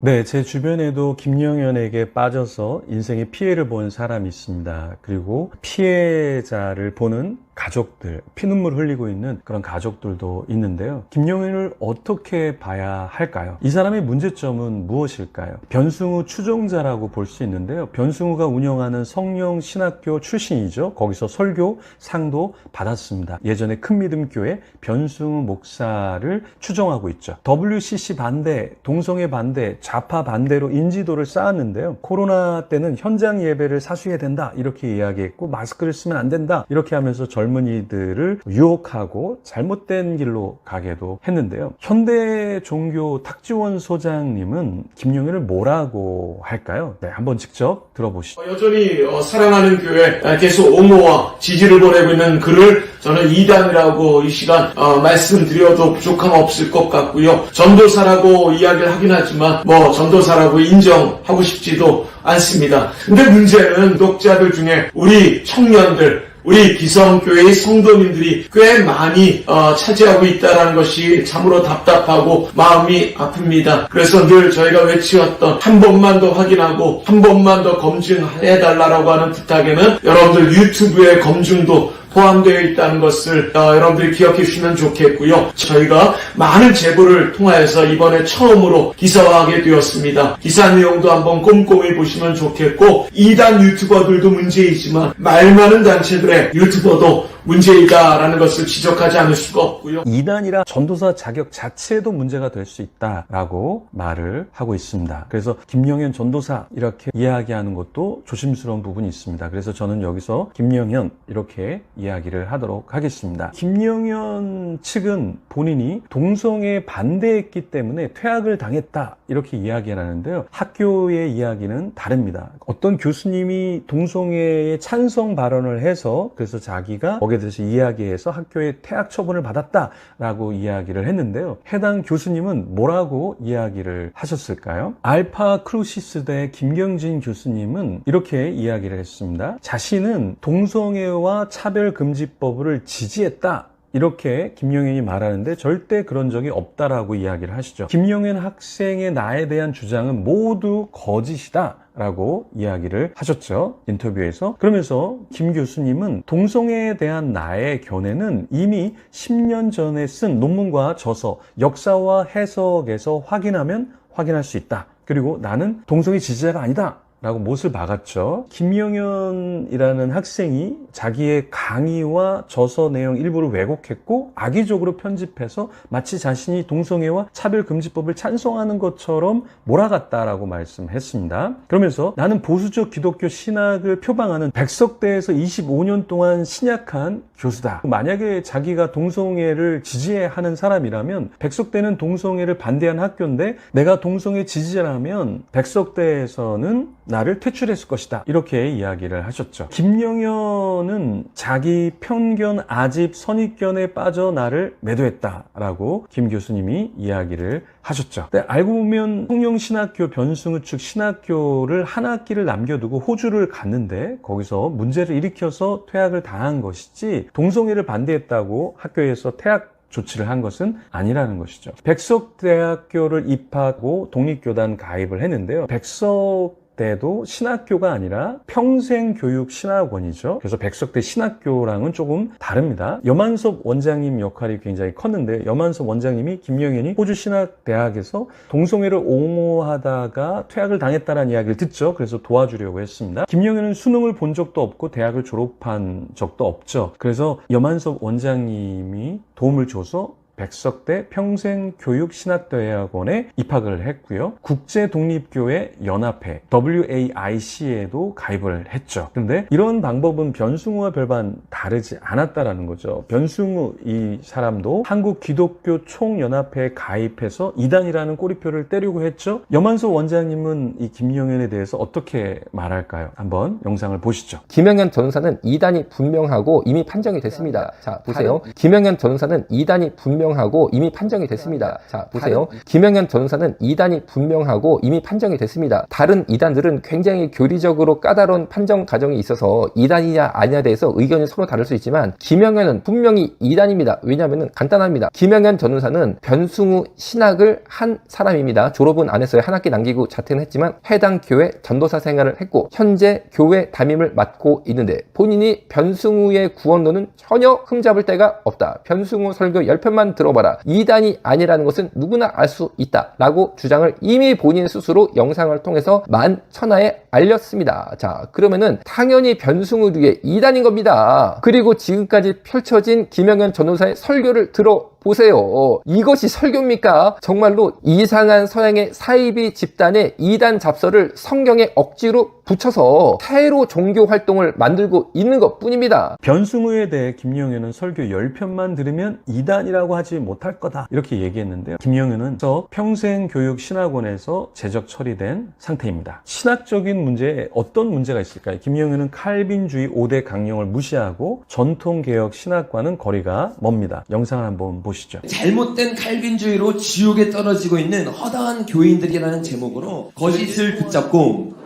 네, 제 주변에도 김영현에게 빠져서 인생의 피해를 본 사람이 있습니다. 그리고 피해자를 보는 가족들, 피눈물 흘리고 있는 그런 가족들도 있는데요. 김영현을 어떻게 봐야 할까요? 이 사람의 문제점은 무엇일까요? 변승우 추종자라고 볼 수 있는데요. 변승우가 운영하는 성령신학교 출신이죠. 거기서 설교, 상도 받았습니다. 예전에 큰믿음교회 변승우 목사를 추종하고 있죠. WCC 반대, 동성애 반대, 좌파 반대로 인지도를 쌓았는데요. 코로나 때는 현장 예배를 사수해야 된다 이렇게 이야기했고, 마스크를 쓰면 안 된다 이렇게 하면서 젊은이들을 유혹하고 잘못된 길로 가게도 했는데요. 현대 종교 탁지원 소장님은 김영현을 뭐라고 할까요? 네, 한번 직접 들어보시죠. 여전히 사랑하는 교회 계속 옹호와 지지를 보내고 있는 그를 저는 이단이라고 이 시간 말씀드려도 부족함 없을 것 같고요. 전도사라고 이야기를 하긴 하지만 전도사라고 인정하고 싶지도 않습니다. 근데 문제는 독자들 중에 우리 청년들, 우리 기성교회의 성도님들이 꽤 많이 차지하고 있다는 것이 참으로 답답하고 마음이 아픕니다. 그래서 늘 저희가 외치었던 한 번만 더 확인하고 한 번만 더 검증해달라고 하는 부탁에는 여러분들 유튜브의 검증도 포함되어 있다는 것을 여러분들이 기억해 주시면 좋겠고요. 저희가 많은 제보를 통하여서 이번에 처음으로 기사화하게 되었습니다. 기사 내용도 한번 꼼꼼히 보시면 좋겠고, 이단 유튜버들도 문제이지만 말 많은 단체들의 유튜버도 문제이다라는 것을 지적하지 않을 수가 없고요. 이단이라 전도사 자격 자체도 문제가 될 수 있다라고 말을 하고 있습니다. 그래서 김영현 전도사 이렇게 이야기하는 것도 조심스러운 부분이 있습니다. 그래서 저는 여기서 김영현 이렇게 이야기를 하도록 하겠습니다. 김영현 측은 본인이 동성애에 반대했기 때문에 퇴학을 당했다 이렇게 이야기를 하는데요. 학교의 이야기는 다릅니다. 어떤 교수님이 동성애에 찬성 발언을 해서 그래서 자기가 거기에 대해서 이야기해서 학교에 퇴학 처분을 받았다라고 이야기를 했는데요. 해당 교수님은 뭐라고 이야기를 하셨을까요? 알파 크루시스대 김경진 교수님은 이렇게 이야기를 했습니다. 자신은 동성애와 차별금지법을 지지했다. 이렇게 김영현이 말하는데 절대 그런 적이 없다라고 이야기를 하시죠. 김영현 학생의 나에 대한 주장은 모두 거짓이다 라고 이야기를 하셨죠. 인터뷰에서. 그러면서 김 교수님은 동성애에 대한 나의 견해는 이미 10년 전에 쓴 논문과 저서, 역사와 해석에서 확인하면 확인할 수 있다. 그리고 나는 동성애 지지자가 아니다. 라고 못을 박았죠. 김영현이라는 학생이 자기의 강의와 저서 내용 일부를 왜곡했고 악의적으로 편집해서 마치 자신이 동성애와 차별금지법을 찬성하는 것처럼 몰아갔다라고 말씀했습니다. 그러면서 나는 보수적 기독교 신학을 표방하는 백석대에서 25년 동안 신약한 교수다. 만약에 자기가 동성애를 지지하는 사람이라면 백석대는 동성애를 반대한 학교인데 내가 동성애 지지자라면 백석대에서는 나를 퇴출했을 것이다. 이렇게 이야기를 하셨죠. 김영현은 자기 편견, 아집, 선입견에 빠져 나를 매도했다라고 김 교수님이 이야기를 하셨죠. 근데 알고 보면 성령신학교 변승우 측 신학교를 한 학기를 남겨두고 호주를 갔는데 거기서 문제를 일으켜서 퇴학을 당한 것이지 동성애를 반대했다고 학교에서 퇴학 조치를 한 것은 아니라는 것이죠. 백석대학교를 입학하고 독립교단 가입을 했는데요. 백석대도 신학교가 아니라 평생교육신학원이죠. 그래서 백석대 신학교랑은 조금 다릅니다. 여만섭 원장님 역할이 굉장히 컸는데 여만섭 원장님이 김영현이 호주신학대학에서 동성애를 옹호하다가 퇴학을 당했다는 이야기를 듣죠. 그래서 도와주려고 했습니다. 김영현은 수능을 본 적도 없고 대학을 졸업한 적도 없죠. 그래서 여만섭 원장님이 도움을 줘서 백석대 평생교육신학대학원에 입학을 했고요. 국제독립교회 연합회 WAIC에도 가입을 했죠. 그런데 이런 방법은 변승우와 별반 다르지 않았다라는 거죠. 변승우 이 사람도 한국기독교총연합회에 가입해서 이단이라는 꼬리표를 때리고 했죠. 여만소 원장님은 이 김영현에 대해서 어떻게 말할까요? 한번 영상을 보시죠. 김영현 전도사는 이단이 분명하고 이미 판정이 됐습니다. 자, 보세요. 김영현 전도사는 이단이 분명 분명하고 이미 판정이 됐습니다. 자, 보세요. 김영현 전도사는 이단이 분명하고 이미 판정이 됐습니다. 다른 이단들은 굉장히 교리적으로 까다로운 판정 과정이 있어서 이단이냐 아니냐에 대해서 의견이 서로 다를 수 있지만 김영현은 분명히 이단입니다. 왜냐하면 간단합니다. 김영현 전도사는 변승우 신학을 한 사람입니다. 졸업은 안 했어요. 한 학기 남기고 자퇴는 했지만 해당 교회 전도사 생활을 했고 현재 교회 담임을 맡고 있는데 본인이 변승우의 구원론은 전혀 흠잡을 데가 없다. 변승우 설교 10편만 들어봐라. 이단이 아니라는 것은 누구나 알 수 있다. 라고 주장을 이미 본인 스스로 영상을 통해서 만천하에 알렸습니다. 자, 그러면은 당연히 변승우류의 이단인 겁니다. 그리고 지금까지 펼쳐진 김영현 전도사의 설교를 들어보세요. 이것이 설교입니까? 정말로 이상한 서양의 사이비 집단의 이단 잡서를 성경에 억지로 붙여서 테러 종교 활동을 만들고 있는 것 뿐입니다. 변승우에 대해 김영현은 설교 10편만 들으면 이단이라고 하지 못할 거다 이렇게 얘기했는데요. 김영현은 평생교육신학원에서 재적 처리된 상태입니다. 신학적인 문제에 어떤 문제가 있을까요? 김영현은 칼빈주의 5대 강령을 무시하고 전통개혁 신학과는 거리가 멉니다. 영상을 한번 보시죠. 잘못된 칼빈주의로 지옥에 떨어지고 있는 허다한 교인들이라는 제목으로 거짓을 붙잡고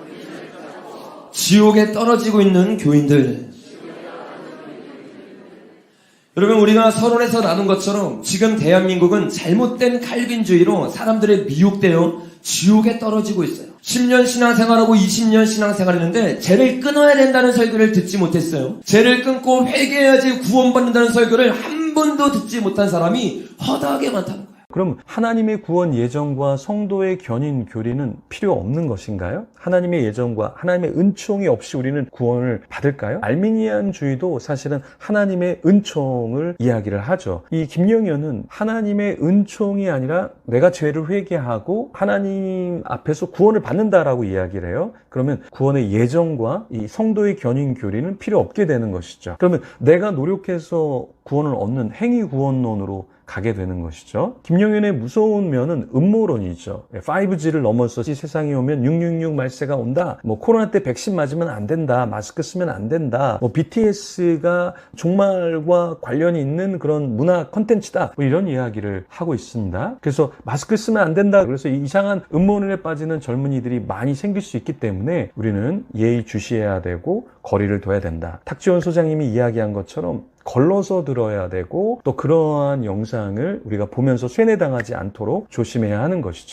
지옥에 떨어지고 있는 교인들. 여러분, 우리가 서론에서 나눈 것처럼 지금 대한민국은 잘못된 칼빈주의로 사람들의 미혹되어 지옥에 떨어지고 있어요. 10년 신앙생활하고 20년 신앙생활했는데 죄를 끊어야 된다는 설교를 듣지 못했어요. 죄를 끊고 회개해야지 구원받는다는 설교를 한 번도 듣지 못한 사람이 허다하게 많다는 거예요. 그럼 하나님의 구원 예정과 성도의 견인 교리는 필요 없는 것인가요? 하나님의 예정과 하나님의 은총이 없이 우리는 구원을 받을까요? 알미니안주의도 사실은 하나님의 은총을 이야기를 하죠. 이 김영현은 하나님의 은총이 아니라 내가 죄를 회개하고 하나님 앞에서 구원을 받는다라고 이야기를 해요. 그러면 구원의 예정과 이 성도의 견인 교리는 필요 없게 되는 것이죠. 그러면 내가 노력해서 구원을 얻는 행위 구원론으로 가게 되는 것이죠. 김영현의 무서운 면은 음모론이죠. 5G를 넘어서 이 세상에 오면 666 말세가 온다. 코로나 때 백신 맞으면 안 된다. 마스크 쓰면 안 된다. BTS가 종말과 관련이 있는 그런 문화 콘텐츠다. 이런 이야기를 하고 있습니다. 그래서 마스크 쓰면 안 된다. 그래서 이상한 음모론에 빠지는 젊은이들이 많이 생길 수 있기 때문에 우리는 예의 주시해야 되고 거리를 둬야 된다. 탁지원 소장님이 이야기한 것처럼 걸러서 들어야 되고 또 그러한 영상을 우리가 보면서 쇠뇌당하지 않도록 조심해야 하는 것이죠.